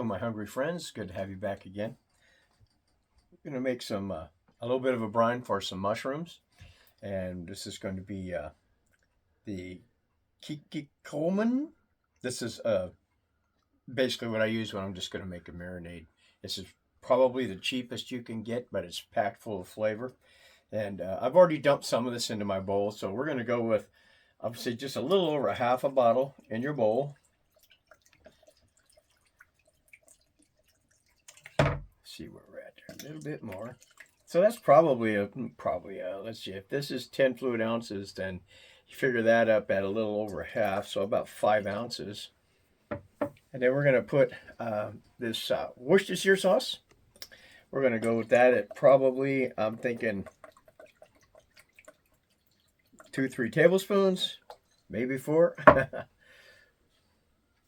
my hungry friends. Good to have you back again. We're going to make some a little bit of a brine for some mushrooms, and this is going to be the kikikoman. This is basically what I use when I'm just going to make a marinade. This is probably the cheapest you can get, but it's packed full of flavor. And I've already dumped some of this into my bowl, so we're going to go with, obviously, just a little over half a bottle in your bowl. See where we're at there, a little bit more. So that's probably let's see, if this is 10 fluid ounces, then you figure that up at a little over half, so about 5 ounces. And then we're going to put this Worcestershire sauce. We're going to go with that at probably, I'm thinking 2-3 tablespoons, maybe 4.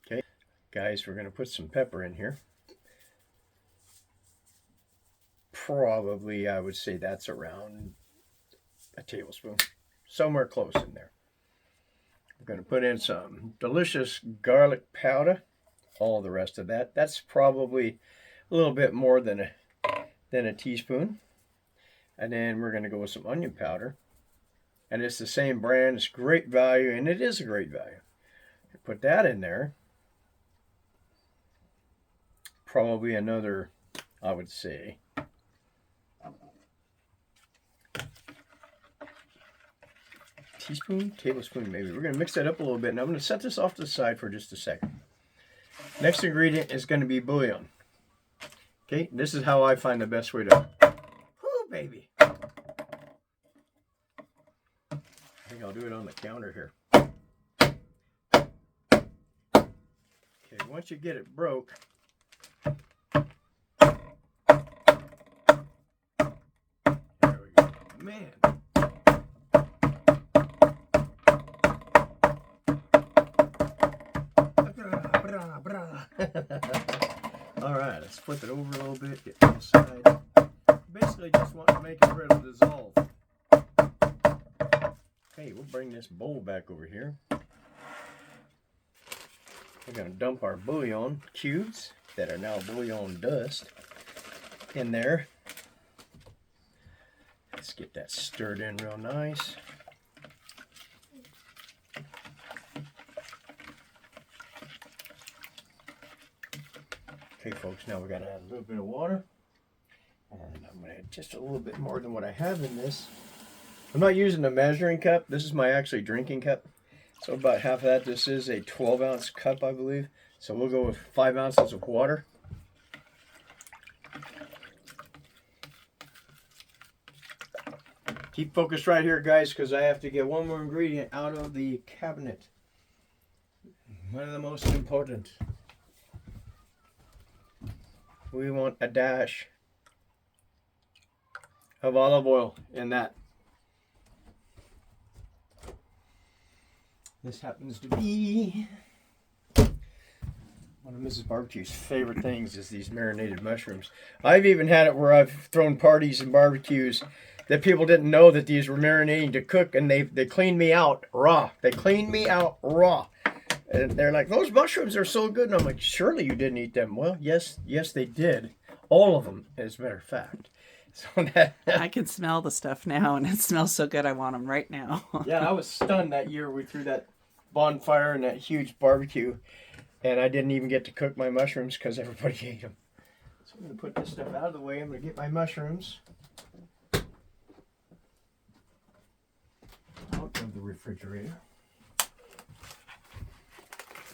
Okay, guys, we're going to put some pepper in here. Probably, I would say that's around a tablespoon, somewhere close in there. We're going to put in some delicious garlic powder. All the rest of that. That's probably a little bit more than a teaspoon. And then we're going to go with some onion powder. And it's the same brand. It's great value, and it is a great value. Put that in there. Probably another, I would say, teaspoon, tablespoon maybe. We're going to mix that up a little bit. Now I'm going to set this off to the side for just a second. Next ingredient is going to be bouillon. Okay, this is how I find the best way to... Whoo, baby! I think I'll do it on the counter here. Okay, once you get it broke... There we go. Man! All right, let's flip it over a little bit, get to the side. Basically just want to make it ready to dissolve. Okay, we'll bring this bowl back over here. We're going to dump our bouillon cubes that are now bouillon dust in there. Let's get that stirred in real nice. Okay, folks, now we got to add a little bit of water. And I'm going to add just a little bit more than what I have in this. I'm not using a measuring cup. This is my actually drinking cup. So about half of that. This is a 12-ounce cup, I believe. So we'll go with 5 ounces of water. Keep focused right here, guys, because I have to get one more ingredient out of the cabinet. One of the most important. We want a dash of olive oil in that. This happens to be one of Mrs. Barbecue's favorite things is these marinated mushrooms. I've even had it where I've thrown parties and barbecues that people didn't know that these were marinating to cook, and they cleaned me out raw. They cleaned me out raw. And they're like, those mushrooms are so good. And I'm like, surely you didn't eat them. Well, yes, they did. All of them, as a matter of fact. So that, I can smell the stuff now, and it smells so good I want them right now. Yeah, I was stunned that year we threw that bonfire and that huge barbecue. And I didn't even get to cook my mushrooms because everybody ate them. So I'm going to put this stuff out of the way. I'm going to get my mushrooms out of the refrigerator.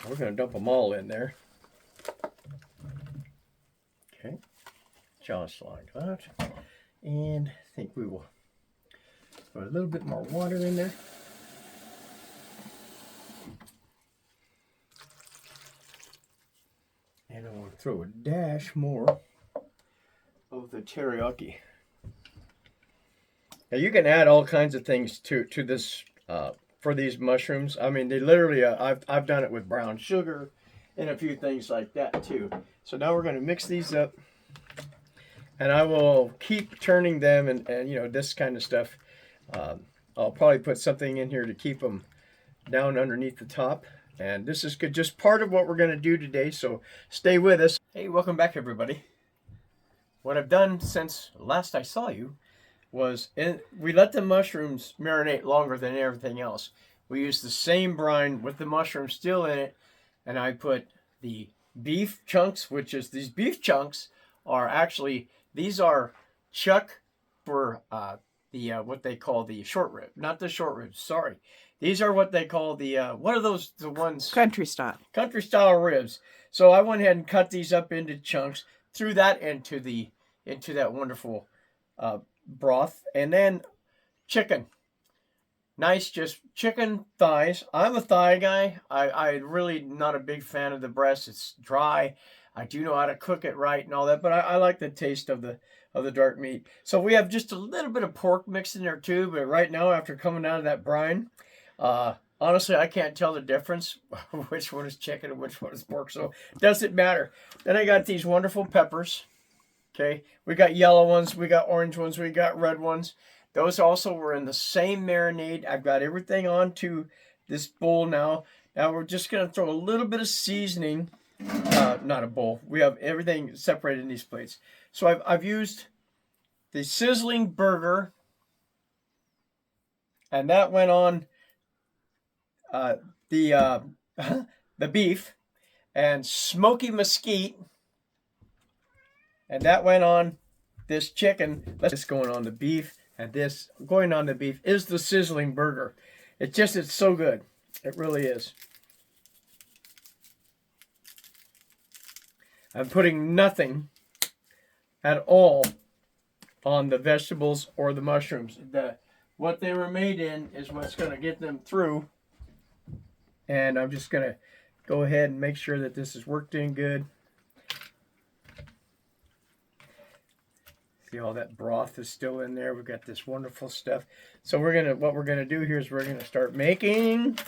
We're going to dump them all in there. Okay, just like that. And I think we will put a little bit more water in there. And I'm going to throw a dash more of the teriyaki. Now you can add all kinds of things to this for these mushrooms. I mean, they literally, I've done it with brown sugar and a few things like that too. So now we're going to mix these up, and I will keep turning them and you know, this kind of stuff. I'll probably put something in here to keep them down underneath the top. And this is just part of what we're going to do today, so stay with us. Hey, welcome back, everybody. What I've done since last I saw you was we let the mushrooms marinate longer than everything else. We used the same brine with the mushrooms still in it, and I put the beef chunks, which is these beef chunks are actually, these are chuck for the what they call the short rib, not the short ribs. Sorry, these are what they call the what are those? The ones Country style. Country style ribs. So I went ahead and cut these up into chunks, threw that into that wonderful broth, and then chicken. Nice, just chicken thighs. I'm a thigh guy. I really not a big fan of the breast. It's dry. I do know how to cook it right and all that, but I like the taste of the dark meat. So we have just a little bit of pork mixed in there too. But right now, after coming out of that brine, honestly, I can't tell the difference which one is chicken and which one is pork. So it doesn't matter. Then I got these wonderful peppers. Okay, we got yellow ones, we got orange ones, we got red ones. Those also were in the same marinade. I've got everything onto this bowl now. Now we're just going to throw a little bit of seasoning. Not a bowl. We have everything separated in these plates. So I've used the sizzling burger, and that went on the the beef, and smoky mesquite, and that went on this chicken. This going on the beef, and this going on the beef is the sizzling burger. It's so good. It really is. I'm putting nothing at all on the vegetables or the mushrooms. What they were made in is what's going to get them through. And I'm just going to go ahead and make sure that this is worked in good. See, all that broth is still in there. We've got this wonderful stuff. So what we're gonna do here is we're gonna start making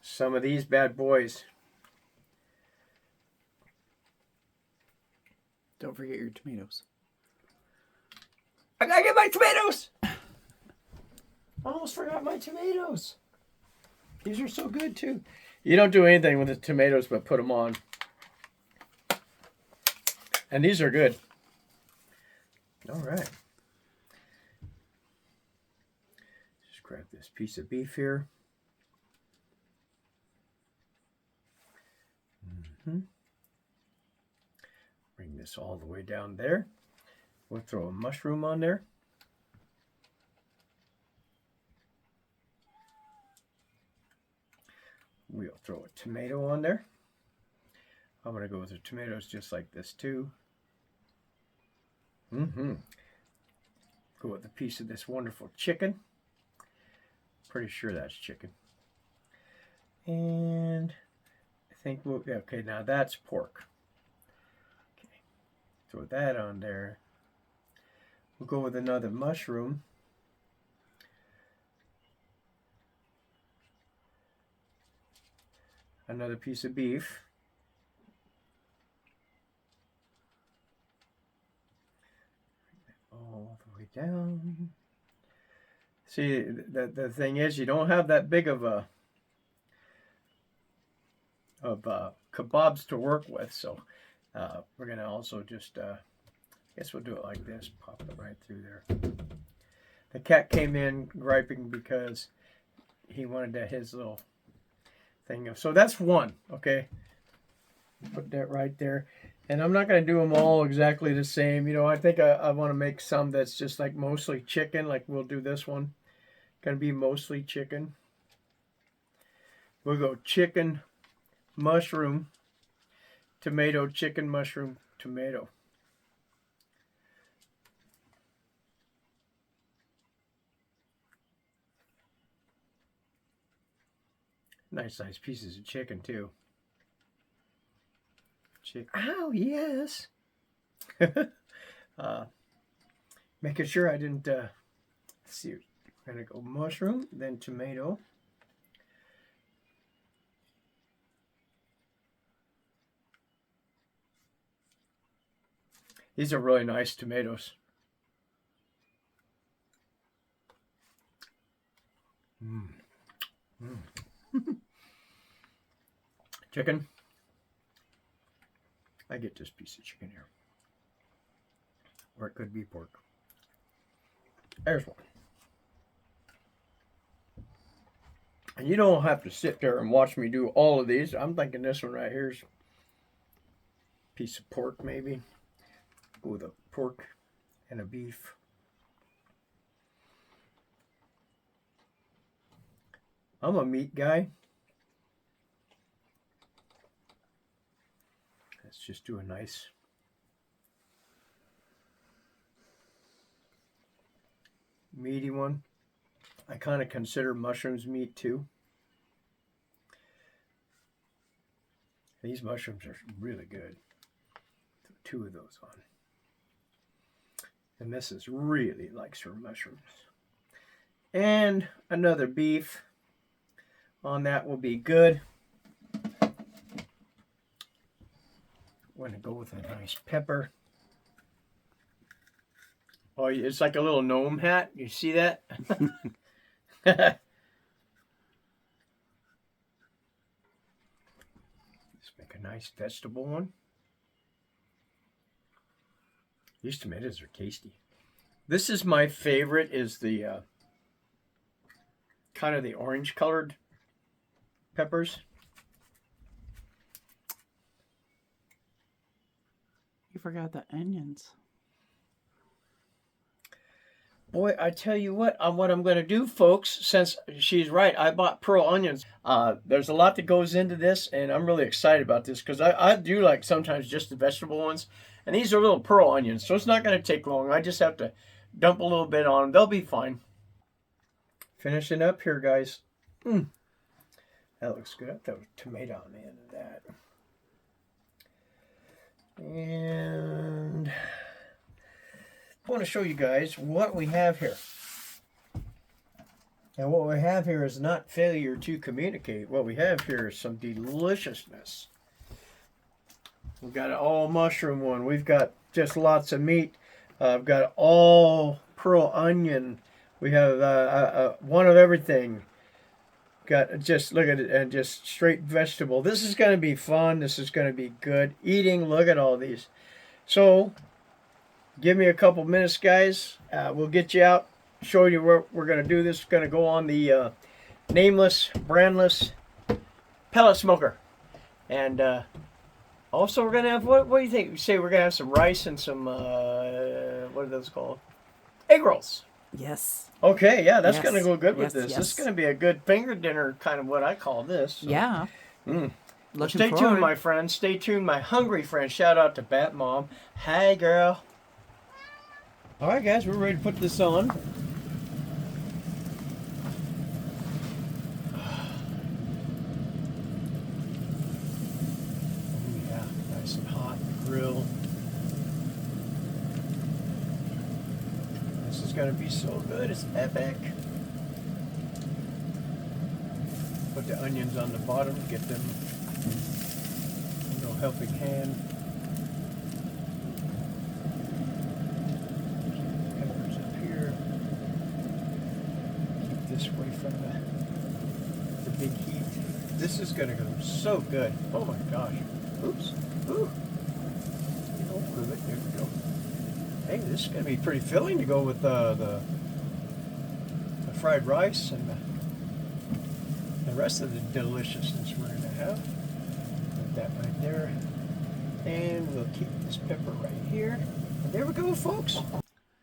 some of these bad boys. Don't forget your tomatoes. I gotta get my tomatoes! I almost forgot my tomatoes. These are so good too. You don't do anything with the tomatoes but put them on. And these are good. All right. Just grab this piece of beef here. Bring this all the way down there. We'll throw a mushroom on there. We'll throw a tomato on there. I'm going to go with the tomatoes just like this too. Go with a piece of this wonderful chicken. Pretty sure that's chicken. And I think okay, now that's pork. Okay, throw that on there. We'll go with another mushroom. Another piece of beef. All the way down. See, the thing is, you don't have that big of kebabs to work with, so we're gonna also just I guess we'll do it like this. Pop it right through there. The cat came in griping because he wanted his little thing. So that's one. Okay, put that right there. And I'm not going to do them all exactly the same. You know, I think I want to make some that's just like mostly chicken. Like we'll do this one. Going to be mostly chicken. We'll go chicken, mushroom, tomato, chicken, mushroom, tomato. Nice size pieces of chicken too. Ow, yes. Making sure I didn't let's see. We're gonna go mushroom, then tomato. These are really nice tomatoes. chicken. I get this piece of chicken here. Or it could be pork. There's one. And you don't have to sit there and watch me do all of these. I'm thinking this one right here is a piece of pork maybe. Go with a pork and a beef. I'm a meat guy. Let's just do a nice meaty one. I kind of consider mushrooms meat too. These mushrooms are really good. Throw 2 of those on. And Mrs. really likes her mushrooms. And another beef on that will be good. I'm going to go with a nice pepper. Oh, it's like a little gnome hat. You see that? Let's make a nice vegetable one. These tomatoes are tasty. This is my favorite, is the kind of the orange colored peppers. You forgot the onions. Boy, I tell you what I'm going to do, folks, since she's right, I bought pearl onions. There's a lot that goes into this, and I'm really excited about this because I do like sometimes just the vegetable ones. And these are little pearl onions, so it's not going to take long. I just have to dump a little bit on them. They'll be fine. Finishing up here, guys. That looks good. I throw a tomato on the end of that. And I want to show you guys what we have here. And what we have here is not failure to communicate. What we have here is some deliciousness. We've got an all mushroom one. We've got just lots of meat. I've got all pearl onion. We have one of everything. Got just, look at it, and just straight vegetable. This is going to be fun. This is going to be good eating. Look at all these. So give me a couple minutes, guys. We'll get you out, show you where we're going to do this. We're going to go on the nameless, brandless pellet smoker. And also we're going to have, what do you think? You say we're going to have some rice and some, what are those called? Egg rolls. Yes. Okay, yeah, that's Yes. going to go good with Yes, this. yes. This is going to be a good finger dinner, kind of what I call this. So. Yeah. Well, Looking stay forward. tuned, my friends. Stay tuned, my hungry friends. Shout out to Bat Mom. Hi, girl. All right, guys, we're ready to put this on. Oh, yeah, nice and hot grill. This is going to be so good. It's epic. Put the onions on the bottom, get them a little helping hand. Peppers up here. Keep this away from the big heat. This is going to go so good. Oh my gosh. Oops. Ooh. Don't move it. There we go. Hey, this is going to be pretty filling to go with the fried rice and the rest of the deliciousness we're going to have. Put that right there. And we'll keep this pepper right here. And there we go, folks.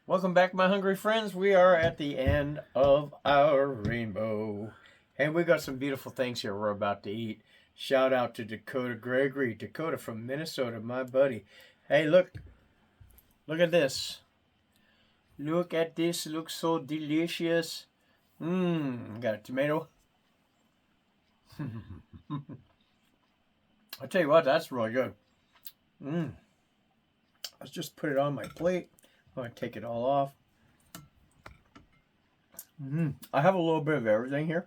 Welcome back, my hungry friends. We are at the end of our rainbow. And we got some beautiful things here we're about to eat. Shout out to Dakota Gregory. Dakota from Minnesota, my buddy. Hey, look. Look at this. Look at this. Looks so delicious. Got a tomato. I'll tell you what, that's really good. Let's just put it on my plate. I'm going to take it all off. I have a little bit of everything here.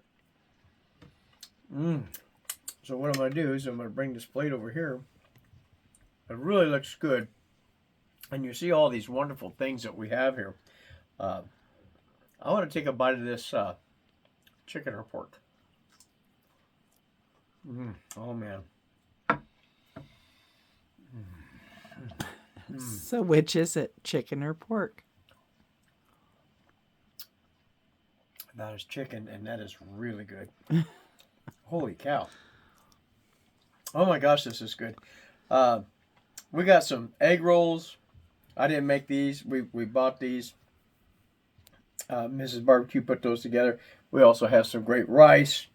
So what I'm going to do is I'm going to bring this plate over here. It really looks good. And you see all these wonderful things that we have here. I want to take a bite of this chicken or pork. Oh man. So which is it, chicken or pork? That is chicken, and that is really good. Holy cow. Oh my gosh, this is good. We got some egg rolls. I didn't make these. We bought these. Mrs. Barbecue put those together. We also have some great rice.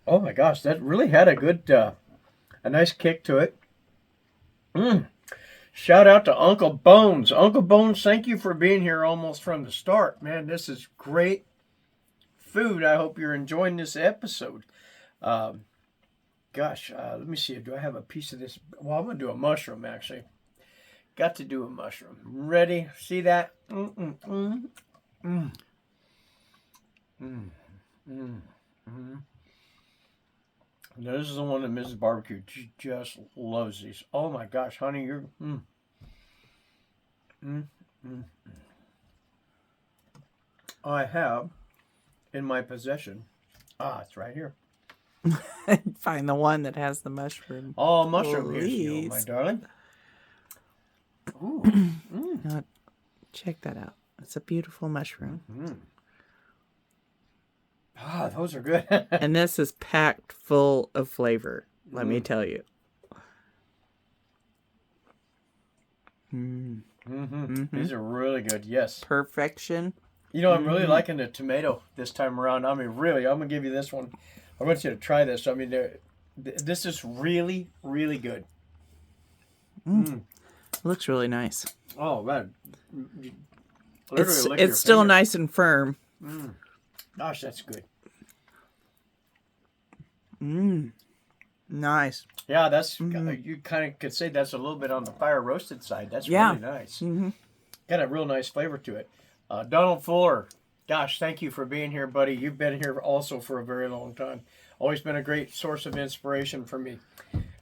Oh my gosh, that really had a good, a nice kick to it. Shout out to Uncle Bones. Uncle Bones, thank you for being here almost from the start. Man, this is great food. I hope you're enjoying this episode. Gosh, let me see. Do I have a piece of this? Well, I'm going to do a mushroom, actually. Got to do a mushroom. Ready? See that? This is the one that Mrs. Barbecue just loves these. Oh my gosh, honey, you're... I have in my possession... it's right here. Find the one that has the mushroom. Oh, mushroom. Here's you, my darling. Ooh. Now, check that out. It's a beautiful mushroom. Those are good. And this is packed full of flavor, let me tell you. These are really good, yes. Perfection. You know, I'm really liking the tomato this time around. I mean, really, I'm going to give you this one. I want you to try this. I mean, this is really, really good. Looks really nice. Oh, man. It's still nice and firm. Gosh, that's good. Nice. Yeah, that's you kind of could say that's a little bit on the fire roasted side. That's really nice. Got a real nice flavor to it. Donald Fuller, gosh, thank you for being here, buddy. You've been here also for a very long time. Always been a great source of inspiration for me.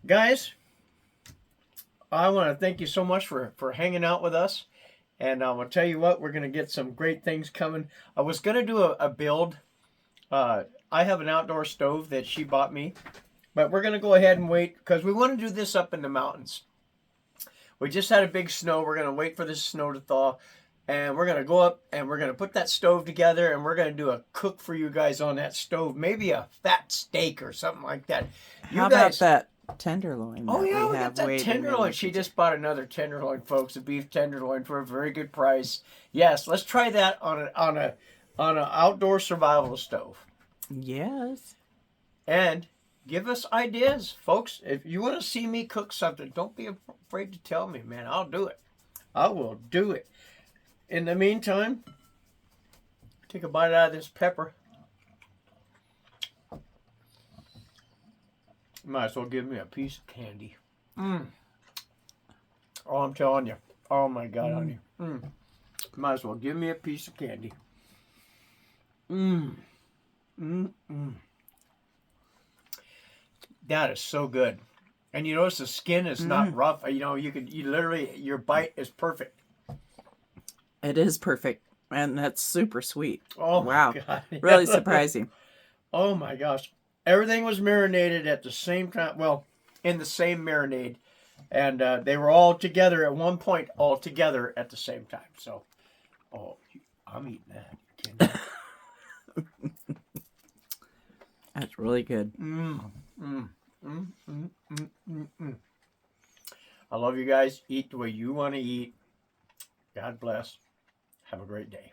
Guys, I want to thank you so much for hanging out with us. And I'm going to tell you what, we're going to get some great things coming. I was going to do a build. I have an outdoor stove that she bought me. But we're going to go ahead and wait because we want to do this up in the mountains. We just had a big snow. We're going to wait for this snow to thaw. And we're going to go up and we're going to put that stove together. And we're going to do a cook for you guys on that stove. Maybe a fat steak or something like that. How about that tenderloin? Oh, yeah, we got that tenderloin. She just bought another tenderloin, folks. A beef tenderloin for a very good price. Yes, let's try that on an outdoor survival stove. Yes. And give us ideas, folks. If you want to see me cook something, don't be afraid to tell me, man. I'll do it. I will do it. In the meantime, take a bite out of this pepper. Might as well give me a piece of candy. Oh, I'm telling you. Oh, my God, honey. Might as well give me a piece of candy. That is so good. And you notice the skin is not rough. You know, you literally, your bite is perfect. It is perfect. And that's super sweet. Oh, wow. My God. Really surprising. Oh, my gosh. Everything was marinated at the same time. Well, in the same marinade. And they were all together at one point, all together at the same time. So, I'm eating that. That's really good. I love you guys. Eat the way you want to eat. God bless. Have a great day.